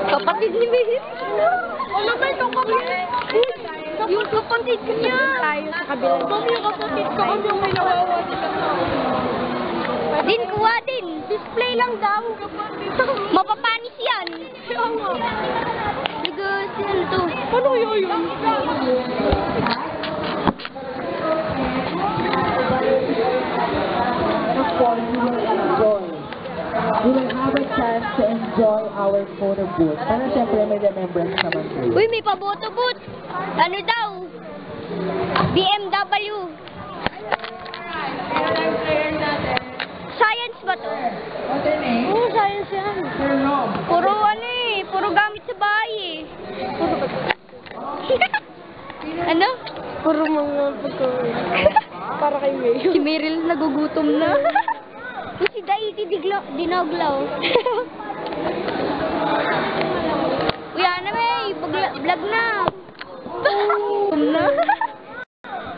Kapatid ni Mary. Ano ba ito kapatid? Yung kapatid niya. Tayo sa kabila. Mami, yung kapatid ko. Kami yung may nawawa sila. Din, kuha din. Display lang daw. Mapapanis yan. Ligas yan ito. Ano yun? We will have a chance to enjoy our photo booth. Para siyempre may remembrance naman kayo. Uy, may paboto booth. Ano daw? BMW. Science ba to? Oo, science yan. Puro ano eh. Puro gamit sa bahay eh. Puro ba to? Ano? Puro mga pagkain. Para kay Mayo. Si Meryl nagugutom na. Uy, si Daiti dinoglaw. Uy, ano may, vlog na.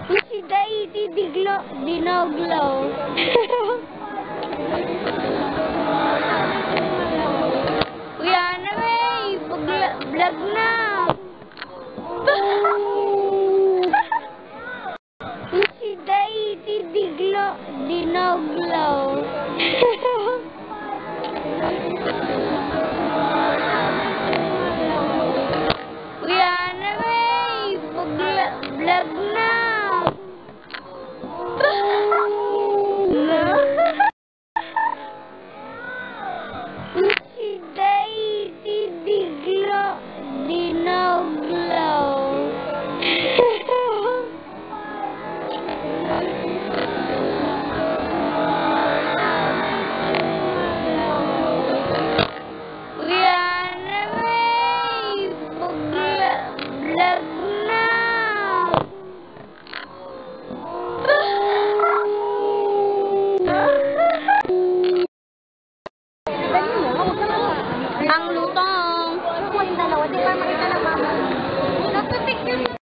Uy, si Daiti dinoglaw.